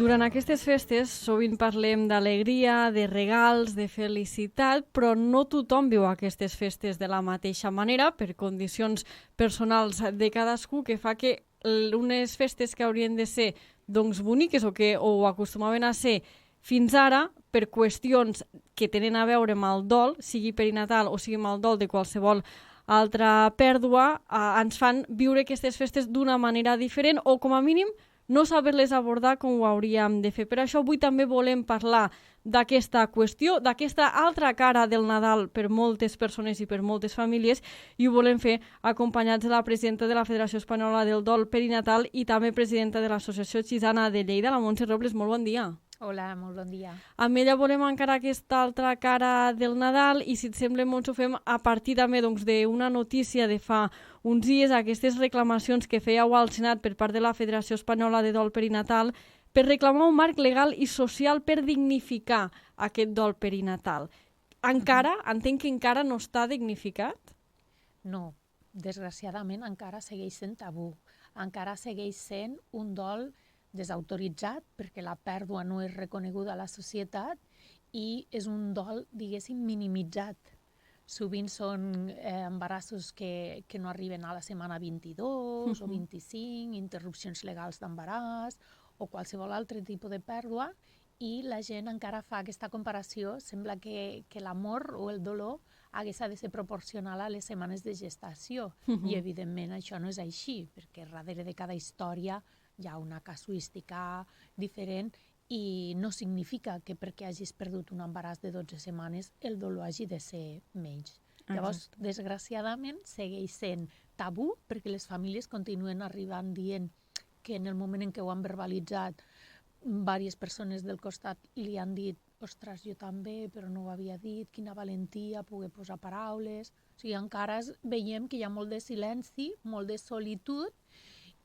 Durant aquestes festes sovint parlem d'alegria, de regals, de felicitat, però no tothom viu aquestes festes de la mateixa manera per condicions personals de cadascú, que fa que unes festes que haurien de ser doncs, boniques o acostumaven a ser fins ara, per qüestions que tenen a veure amb el dol, sigui perinatal o sigui amb el dol de qualsevol altra pèrdua, ens fan viure aquestes festes d'una manera diferent o, com a mínim, no saber-les abordar com ho hauríem de fer. Per això avui també volem parlar d'aquesta qüestió, d'aquesta altra cara del Nadal per moltes persones i per moltes famílies, i ho volem fer acompanyats de la presidenta de la Federació Espanyola del Dol Perinatal i també presidenta de l'Associació Xisana de Lleida, la Montse Robles. Molt bon dia. Hola, molt bon dia. Amb ella volem encarar aquesta altra cara del Nadal i, si et sembla, ho fem a partir també d'una notícia de fa uns dies, aquestes reclamacions que fèieu al Senat per part de la Federació Espanyola de Dol Perinatal per reclamar un marc legal i social per dignificar aquest dol perinatal. Entenc que encara no està dignificat? No, desgraciadament encara segueix sent tabú. Encara segueix sent un dol desautoritzat perquè la pèrdua no és reconeguda a la societat i és un dol, diguéssim, minimitzat. Sovint són embarassos que no arriben a la setmana 22 o 25, interrupcions legals d'embaràs o qualsevol altre tipus de pèrdua, i la gent encara fa aquesta comparació. Sembla que l'amor o el dolor hagués de ser proporcional a les setmanes de gestació. I, evidentment, això no és així, perquè darrere de cada història hi ha una casuística diferent i no significa que perquè hagis perdut un embaràs de 12 setmanes el dolor hagi de ser menys. Llavors, desgraciadament, segueix sent tabú perquè les famílies continuen arribant dient que en el moment en què ho han verbalitzat, diverses persones del costat li han dit «Ostres, jo també, però no ho havia dit, quina valentia poder posar paraules». O sigui, encara veiem que hi ha molt de silenci, molt de solitud,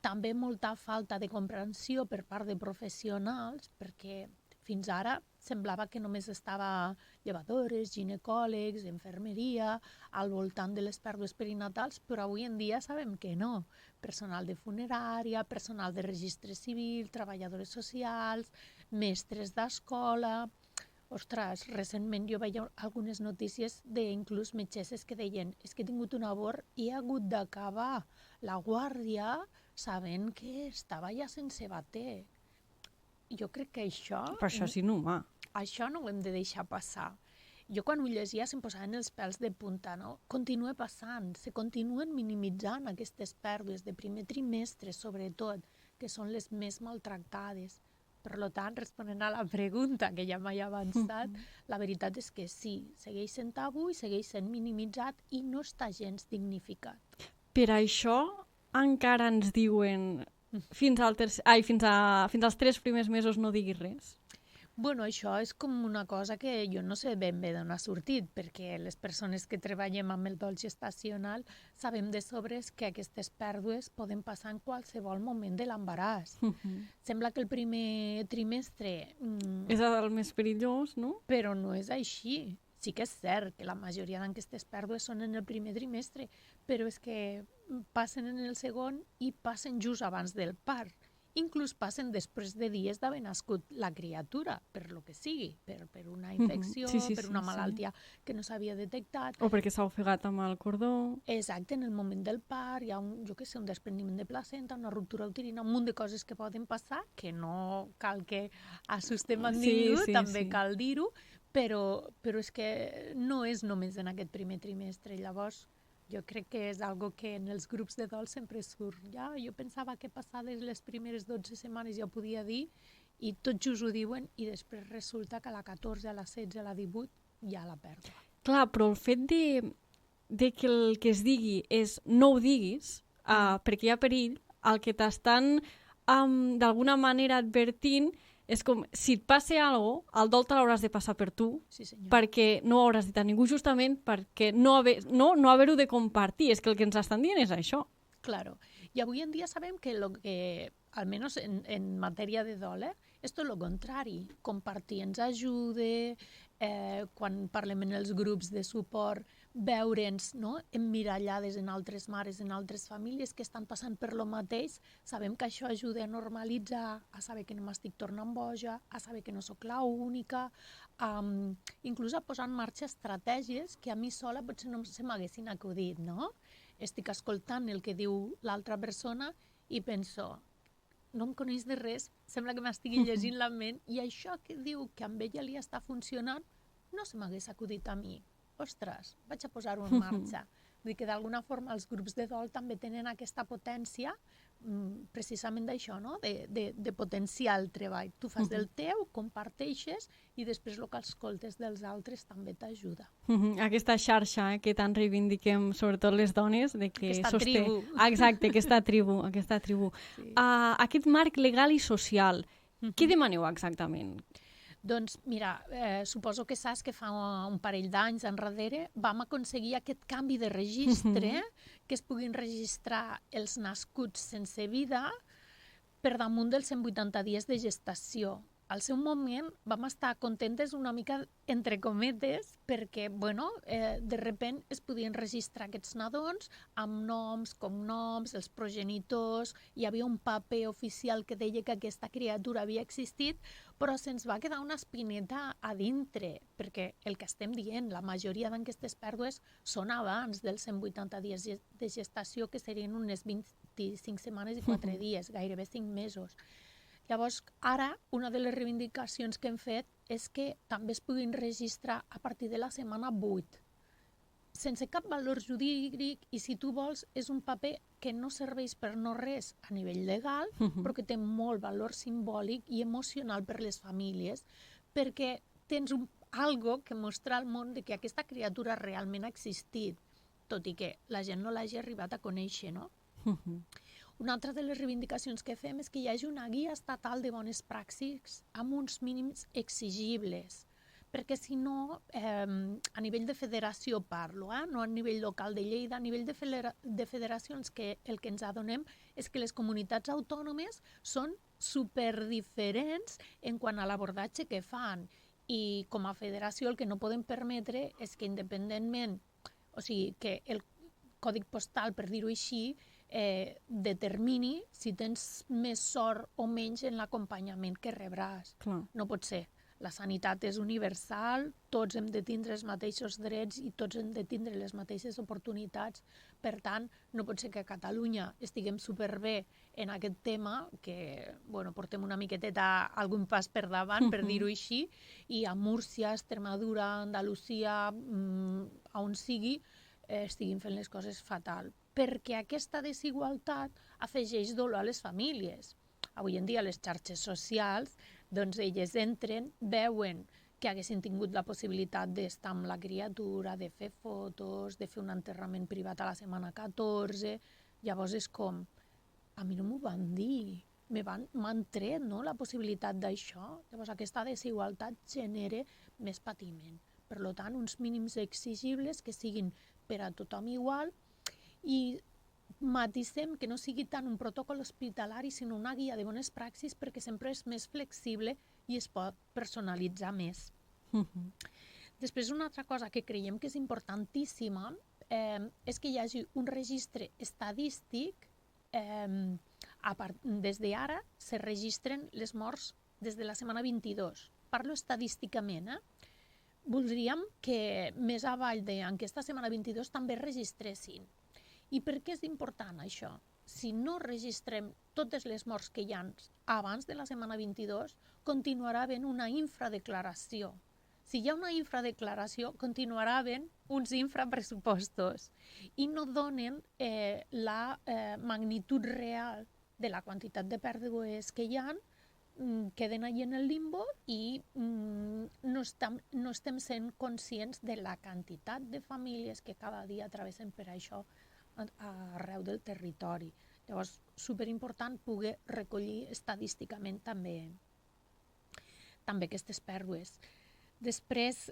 també molta falta de comprensió per part de professionals, perquè fins ara semblava que només estava llevadores, ginecòlegs, infermeria, al voltant de les pèrdues perinatals, però avui en dia sabem que no. Personal de funerària, personal de registre civil, treballadores socials, mestres d'escola. Ostres, recentment jo veia algunes notícies d'inclús metgesses que deien «És que he tingut un abort i he hagut d'acabar la guàrdia sabent que estava ja sense bater». Jo crec que això... Però això és inhumà. Això no ho hem de deixar passar. Jo quan ho llegia se'm posaven els pèls de punta, no? Continua passant, se continuen minimitzant aquestes pèrdues de primer trimestre, sobretot, que són les més maltractades. Per tant, responent a la pregunta que ja m'he avançat, la veritat és que sí, segueix sent tabú i segueix sent minimitzat i no està gens dignificat. Per això encara ens diuen fins als 3 primers mesos no diguis res? Bueno, això és com una cosa que jo no sé ben bé d'on ha sortit, perquè les persones que treballem amb el dol gestacional sabem de sobres que aquestes pèrdues poden passar en qualsevol moment de l'embaràs. Sembla que el primer trimestre... És el més perillós, no? Però no és així. Sí que és cert que la majoria d'aquestes pèrdues són en el primer trimestre, però és que passen en el segon i passen just abans del part. Inclús passen després de dies d'haver nascut la criatura, per lo que sigui, per una infecció, per una malaltia que no s'havia detectat. O perquè s'ha ofegat amb el cordó. Exacte, en el moment del part hi ha un despreniment de placenta, una ruptura uterina, un munt de coses que poden passar, que no cal que assustem a ningú, també cal dir-ho, però és que no és només en aquest primer trimestre. Llavors, jo crec que és algo que en els grups de dol sempre surt. Ja, jo pensava que passades les primeres 12 setmanes ja ho podia dir i tot just ho diuen i després resulta que a la 14, a la 16, a la 18 ja la pèrdua. Clar, però el fet de que el que es digui és no ho diguis, perquè hi ha perill, el que t'estan d'alguna manera advertint és com, si et passa alguna cosa, el dol te l'hauràs de passar per tu, perquè no ho hauràs dit a ningú, justament perquè no haver-ho de compartir. És que el que ens estan dient és això. Claro. I avui en dia sabem que, almenys en matèria de dol, és tot el contrari. Compartir ens ajuda, quan parlem en els grups de suport veure'ns, no?, emmirallades en altres mares, en altres famílies que estan passant per lo mateix. Sabem que això ajuda a normalitzar, a saber que no m'estic tornant boja, a saber que no sóc l'única, inclús a posar en marxa estratègies que a mi sola potser no se m'haguessin acudit, no? Estic escoltant el que diu l'altra persona i penso, no em coneix de res, sembla que m'estigui llegint la ment, i això que diu que amb ella li està funcionant no se m'hagués acudit a mi. Ostres, vaig a posar-ho en marxa. Vull dir que d'alguna forma els grups de dol també tenen aquesta potència, precisament d'això, no?, de potenciar el treball. Tu fas del teu, comparteixes, i després el que escoltes dels altres també t'ajuda. Aquesta xarxa que tant reivindiquem, sobretot les dones, de que Aquesta sosté... tribu. Exacte, aquesta tribu. Sí. Aquest marc legal i social, què demaneu exactament? Doncs mira, suposo que saps que fa un parell d'anys enrere vam aconseguir aquest canvi de registre, que es puguin registrar els nascuts sense vida per damunt dels 180 dies de gestació. Al seu moment vam estar contentes una mica, entre cometes, perquè, bueno, de repent es podien registrar aquests nadons amb noms, cognoms, els progenitors, hi havia un paper oficial que deia que aquesta criatura havia existit, però se'ns va quedar una espineta a dintre, perquè el que estem dient, la majoria d'aquestes pèrdues són abans dels 180 dies de gestació, que serien unes 25 setmanes i 4 dies, gairebé 5 mesos. Llavors, ara, una de les reivindicacions que hem fet és que també es puguin registrar a partir de la setmana 8, sense cap valor jurídic, i si tu vols, és un paper que no serveix per no res a nivell legal, però que té molt valor simbòlic i emocional per les famílies, perquè tens algo que mostra al món de que aquesta criatura realment ha existit, tot i que la gent no l'hagi arribat a conèixer, no? Una altra de les reivindicacions que fem és que hi hagi una guia estatal de bones pràctiques amb uns mínims exigibles, perquè si no, a nivell de federació parlo, no a nivell local de Lleida, a nivell de federacions, que el que ens adonem és que les comunitats autònomes són superdiferents en quant a l'abordatge que fan, i com a federació el que no podem permetre és que independentment, o sigui, que el còdig postal, per dir-ho així, determini si tens més sort o menys en l'acompanyament que rebràs. Clar. No pot ser. La sanitat és universal, tots hem de tindre els mateixos drets i tots hem de tindre les mateixes oportunitats. Per tant, no pot ser que a Catalunya estiguem superbé en aquest tema, que bueno, portem una miqueteta algun pas per davant, per dir-ho així, i a Múrcia, Extremadura, Andalusia, on sigui, estiguin fent les coses fatal, perquè aquesta desigualtat afegeix dolor a les famílies. Avui en dia les xarxes socials, doncs elles entren, veuen que haguessin tingut la possibilitat d'estar amb la criatura, de fer fotos, de fer un enterrament privat a la setmana 14, llavors és com, a mi no m'ho van dir, m'han tret, no?, la possibilitat d'això. Llavors aquesta desigualtat genera més patiment. Per tant, uns mínims exigibles que siguin per a tothom igual, i matisem que no sigui tant un protocol hospitalari, sinó una guia de bones praxis, perquè sempre és més flexible i es pot personalitzar més. Després, una altra cosa que creiem que és importantíssima és que hi hagi un registre estadístic. Des d'ara se registren les morts des de la setmana 22. Parlo estadísticament, Voldríem que més avall d'aquesta setmana 22 també registressin. I per què és important això? Si no registrem totes les morts que hi ha abans de la setmana 22, continuarà havent una infradeclaració. Si hi ha una infradeclaració, continuarà havent uns infrapressupostos i no donen la magnitud real de la quantitat de pèrdues que hi ha, queden allà en el limbo i no estem sent conscients de la quantitat de famílies que cada dia travessen per això arreu del territori. Llavors, superimportant poder recollir estadísticament també aquestes pèrdues. Després,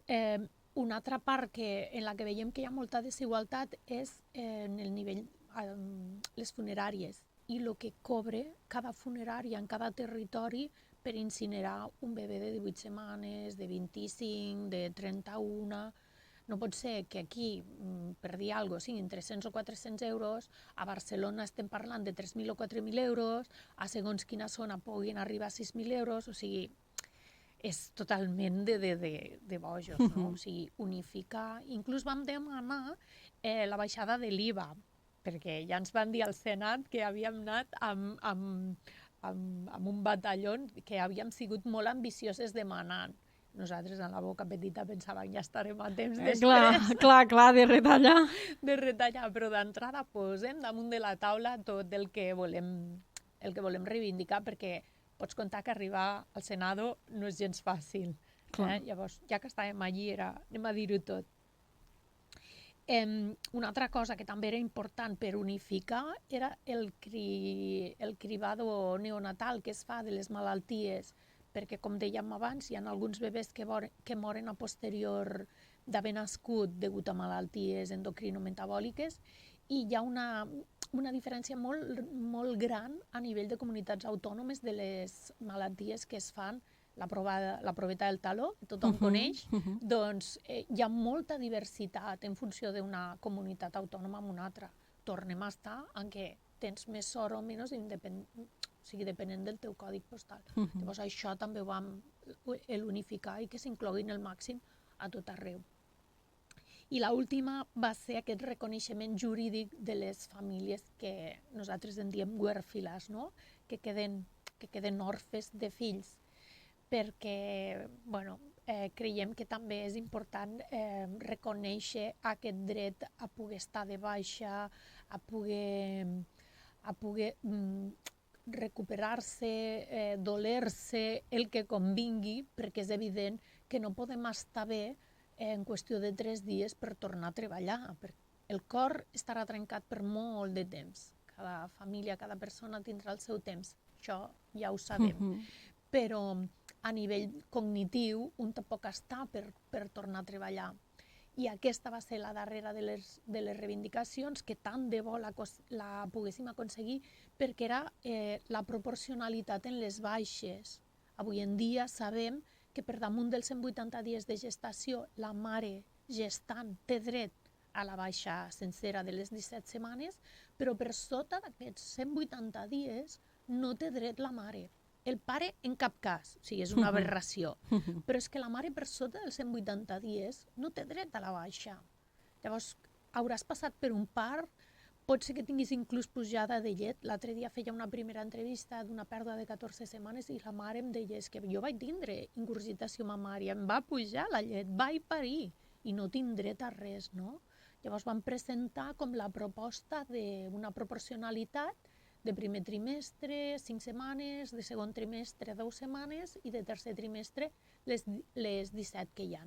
una altra part en la que veiem que hi ha molta desigualtat és en el nivell, les funeràries, i el que cobre cada funerària en cada territori per incinerar un bebè de 18 setmanes, de 25, de 31, No pot ser que aquí, per dir alguna cosa, siguin 300 o 400 euros, a Barcelona estem parlant de 3.000 o 4.000 euros, a segons quina zona puguin arribar a 6.000 euros, o sigui, és totalment de bojos, no? O sigui, unificar... Inclús vam demanar la baixada de l'IVA, perquè ja ens van dir al Senat que havíem anat amb un batalló que havíem sigut molt ambicioses demanant. Nosaltres, en la boca petita, pensàvem ja estarem a temps després. Clar, de retallar. De retallar, però d'entrada posem damunt de la taula tot el que volem reivindicar, perquè pots comptar que arribar al Senado no és gens fàcil. Llavors, ja que estàvem allí, anem a dir-ho tot. Una altra cosa que també era important per unificar era el cribado neonatal que es fa de les malalties, perquè, com dèiem abans, hi ha alguns bebès que moren a posterior d'haver nascut degut a malalties endocrinometabòliques, i hi ha una diferència molt gran a nivell de comunitats autònomes de les malalties que es fan. La proveta del taló, que tothom coneix, doncs hi ha molta diversitat en funció d'una comunitat autònoma amb una altra. Tornem a estar en què tens més sort o menys, depenent del teu còdig postal. Llavors això també ho vam unificar i que s'incloguin el màxim a tot arreu. I l'última va ser aquest reconeixement jurídic de les famílies que nosaltres en diem huérfiles, no? que queden orfes de fills, perquè creiem que també és important reconèixer aquest dret a poder estar de baixa, a poder recuperar-se, doler-se, el que convingui, perquè és evident que no podem estar bé en qüestió de 3 dies per tornar a treballar. El cor estarà trencat per molt de temps. Cada família, cada persona tindrà el seu temps. Això ja ho sabem. Però a nivell cognitiu un tampoc està per tornar a treballar. I aquesta va ser la darrera de les reivindicacions, que tant de bo la poguéssim aconseguir, perquè era la proporcionalitat en les baixes. Avui en dia sabem que per damunt dels 180 dies de gestació la mare gestant té dret a la baixa sencera de les 17 setmanes, però per sota d'aquests 180 dies no té dret la mare. El pare en cap cas, o sigui, és una aberració, però és que la mare per sota dels 180 dies no té dret a la baixa. Llavors, hauràs passat per un part, pot ser que tinguis inclús pujada de llet. L'altre dia feia una primera entrevista d'una pèrdua de 14 setmanes i la mare em deia que jo vaig tindre ingurgitació mamària, em va pujar la llet, vaig parir i no tinc dret a res, no? Llavors vam presentar com la proposta d'una proporcionalitat de primer trimestre, 5 setmanes, de segon trimestre, 2 setmanes, i de tercer trimestre, les 17 que hi ha.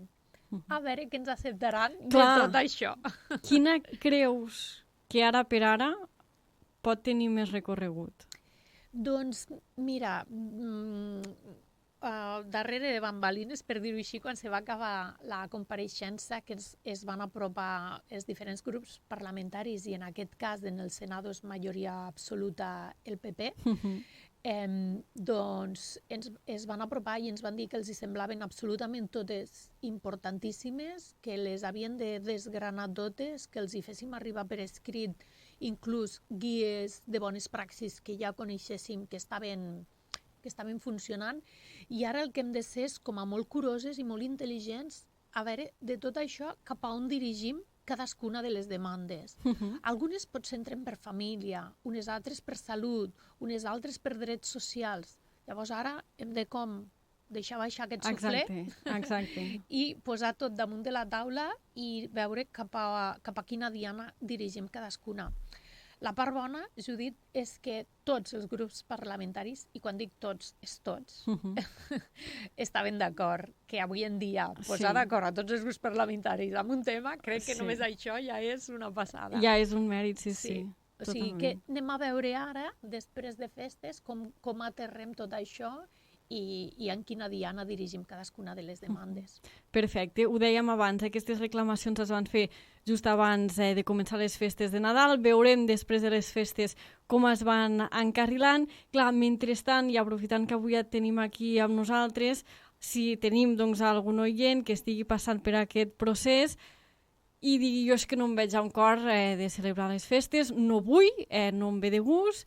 A veure què ens acceptaran de tot això. Quina creus que ara per ara pot tenir més recorregut? Doncs, mira, darrere de bambalines, per dir-ho així, quan se va acabar la compareixença, que es van apropar els diferents grups parlamentaris, i en aquest cas en el Senado és majoria absoluta el PP, doncs es van apropar i ens van dir que els hi semblaven absolutament totes importantíssimes, que les havien de desgranar totes, que els hi féssim arribar per escrit inclús guies de bones praxis que ja coneixéssim que estaven funcionant, i ara el que hem de ser és com a molt curoses i molt intel·ligents a veure de tot això cap a on dirigim cadascuna de les demandes. Algunes potser entren per família, unes altres per salut, unes altres per drets socials. Llavors ara hem de deixar baixar aquest suflé i posar tot damunt de la taula i veure cap a quina diana dirigim cadascuna. La part bona, Judit, és que tots els grups parlamentaris, i quan dic tots, és tots, estaven d'acord que avui en dia posar d'acord a tots els grups parlamentaris amb un tema, crec que només això ja és una passada. Ja és un mèrit, sí. O sigui que anem a veure ara, després de festes, com aterrem tot això i en quina diana dirigim cadascuna de les demandes. Perfecte. Ho dèiem abans, aquestes reclamacions es van fer just abans de començar les festes de Nadal. Veurem després de les festes com es van encarrilant. Clar, mentrestant, i aprofitant que avui et tenim aquí amb nosaltres, si tenim algun oient que estigui passant per aquest procés, i digui jo és que no em veig amb cor de celebrar les festes, no vull, no em ve de gust,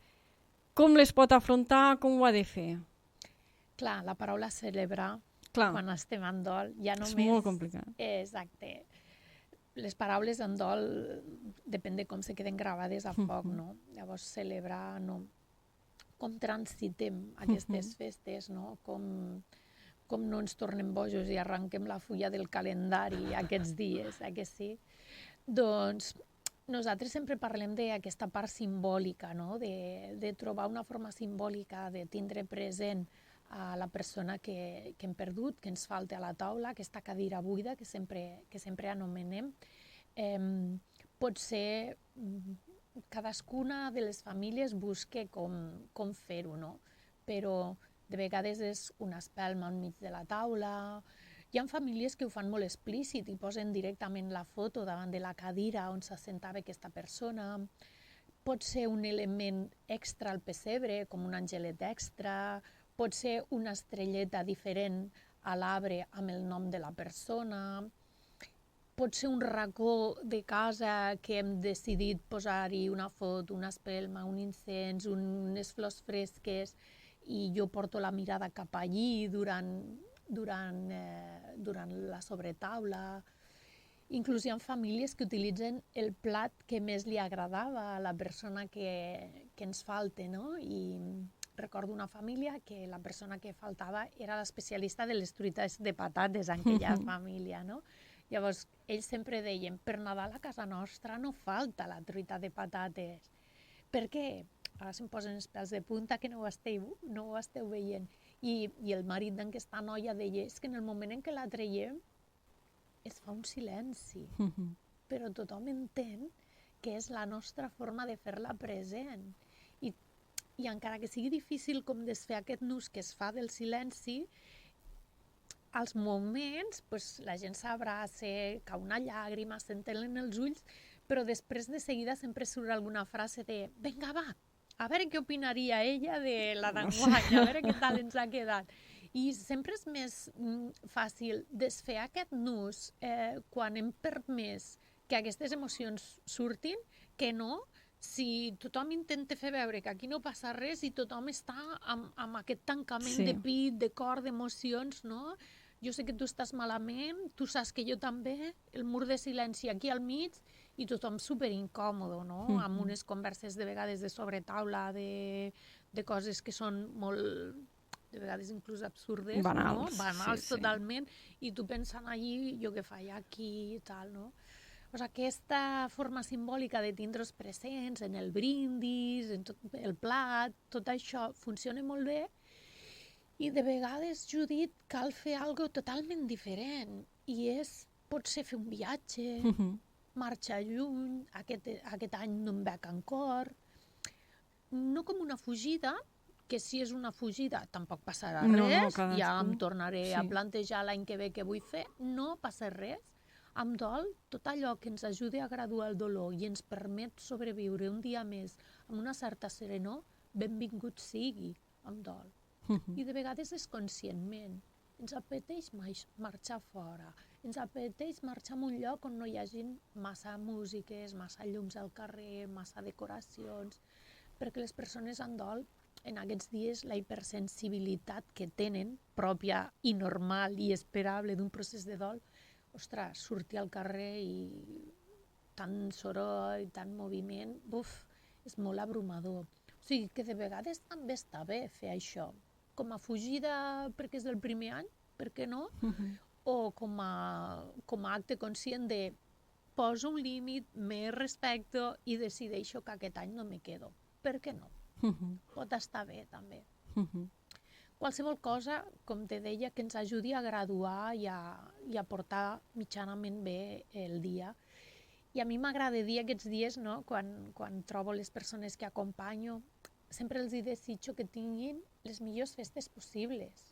com les pot afrontar, com ho ha de fer? Clar, la paraula celebrar, Clar, quan estem en dol, ja és només... molt complicat. Exacte. Les paraules en dol depèn de com se queden gravades a foc, no? Llavors, celebrar, no? Com transitem aquestes festes, no? Com no ens tornem bojos i arranquem la fulla del calendari aquests dies, que sí? Doncs nosaltres sempre parlem d'aquesta part simbòlica, no? De trobar una forma simbòlica de tindre present a la persona que hem perdut, que ens falta a la taula, aquesta cadira buida que sempre anomenem. Pot ser cadascuna de les famílies busca com fer-ho, no? Però de vegades és una espelma enmig de la taula. Hi ha famílies que ho fan molt explícit i posen directament la foto davant de la cadira on s'assentava aquesta persona. Pot ser un element extra al pessebre, com un angelet extra, pot ser una estrelleta diferent a l'arbre amb el nom de la persona, pot ser un racó de casa que hem decidit posar-hi una foto, una espelma, un incens, unes flors fresques, i jo porto la mirada cap allí durant la sobretaula. Inclús hi ha famílies que utilitzen el plat que més li agradava a la persona que ens falta, no? I recordo una família que la persona que faltava era l'especialista de les truites de patates en aquella família, no? Llavors, ells sempre deien, per Nadal a casa nostra no falta la truita de patates. Per què? Ara se'm posen els pèls de punta que no ho esteu veient. I el marit d'aquesta noia deia, és que en el moment en què la traiem es fa un silenci, però tothom entén que és la nostra forma de fer-la present. I encara que sigui difícil com desfer aquest nus que es fa del silenci, als moments la gent s'abraça, cau una llàgrima, s'entelen els ulls, però després de seguida sempre surt alguna frase de «Vinga, va, a veure què opinaria ella de la d'enguany, a veure què tal ens ha quedat». I sempre és més fàcil desfer aquest nus quan hem permès que aquestes emocions surtin que no si tothom intenta fer veure que aquí no passa res i tothom està amb aquest tancament de pit, de cor, d'emocions, no? Jo sé que tu estàs malament, tu saps que jo també, el mur de silenci aquí al mig i tothom superincòmodo, no? Amb unes converses de vegades de sobretaula, de coses que són molt, de vegades inclús absurdes, banals, no? Banals sí. totalment, i tu pensant allí, jo què faig aquí i tal, no? Pues aquesta forma simbòlica de tindre's presents en el brindis, en tot el plat, tot això funciona molt bé i de vegades, Judit, cal fer alguna totalment diferent i pot ser fer un viatge, marxar lluny, aquest any no em veig encara, no com una fugida, que si és una fugida tampoc passarà res, ja em tornaré a plantejar l'any que ve què vull fer, no passa res. Amb dol, tot allò que ens ajudi a graduar el dolor i ens permet sobreviure un dia més amb una certa serenor, benvingut sigui amb dol. I de vegades és conscientment. Ens apeteix marxar fora, ens apeteix marxar a un lloc on no hi hagi massa músiques, massa llums al carrer, massa decoracions, perquè les persones en dol, en aquests dies, la hipersensibilitat que tenen, pròpia i normal i esperable d'un procés de dol, ostres, sortir al carrer i tant soroll, tant moviment, és molt abrumador. O sigui que de vegades també està bé fer això, com a fugida perquè és el primer any, per què no? O com a acte conscient de poso un límit, me respecto i decideixo que aquest any no me quedo. Per què no? Pot estar bé també. Qualsevol cosa, com te deia, que ens ajudi a graduar i a portar mitjanament bé el dia. I a mi m'agrada dir aquests dies, no? Quan trobo les persones que acompanyo, sempre els desitjo que tinguin les millors festes possibles,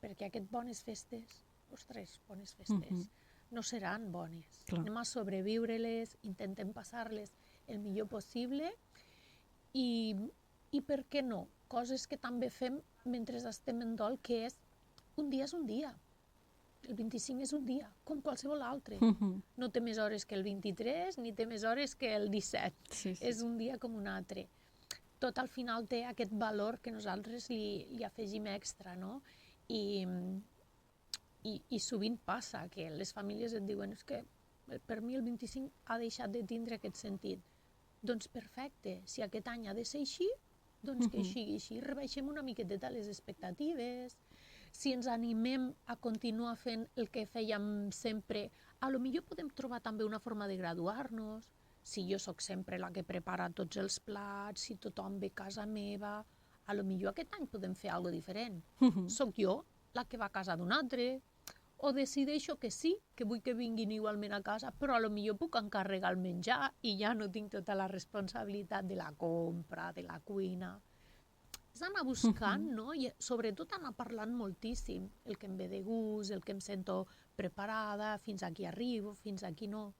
perquè aquestes bones festes, bones festes, no seran bones. Anem a sobreviure-les, intentem passar-les el millor possible i per què no? Coses que també fem mentre estem en dol, que és un dia és un dia. El 25 és un dia, com qualsevol altre. Mhm. No té més hores que el 23, ni té més hores que el 17. Sí, sí. És un dia com un altre. Tot al final té aquest valor que nosaltres li afegim extra, no? I sovint passa que les famílies et diuen és que per mi el 25 ha deixat de tindre aquest sentit. Doncs perfecte, si aquest any ha de ser així, doncs que sigui així. Rebaixem una miqueteta les expectatives. Si ens animem a continuar fent el que fèiem sempre, a lo millor podem trobar també una forma de graduar-nos. Si jo sóc sempre la que prepara tots els plats, si tothom ve a casa meva, a lo millor aquest any podem fer alguna cosa diferent. Soc jo la que va a casa d'un altre, o decideixo que sí, que vull que vinguin igualment a casa, però a lo millor puc encarregar el menjar i ja no tinc tota la responsabilitat de la compra, de la cuina. És anar buscant, no? I sobretot anar parlant moltíssim, el que em ve de gust, el que em sento preparada, fins aquí arribo, fins aquí no.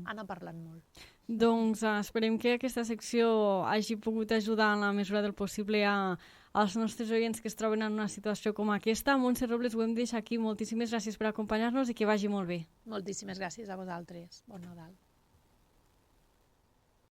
Anar parlant molt. Doncs esperem que aquesta secció hagi pogut ajudar en la mesura del possible als nostres oients que es troben en una situació com aquesta. Montse Robles, ho hem de deixar aquí. Moltíssimes gràcies per acompanyar-nos i que vagi molt bé. Moltíssimes gràcies a vosaltres. Bon Nadal.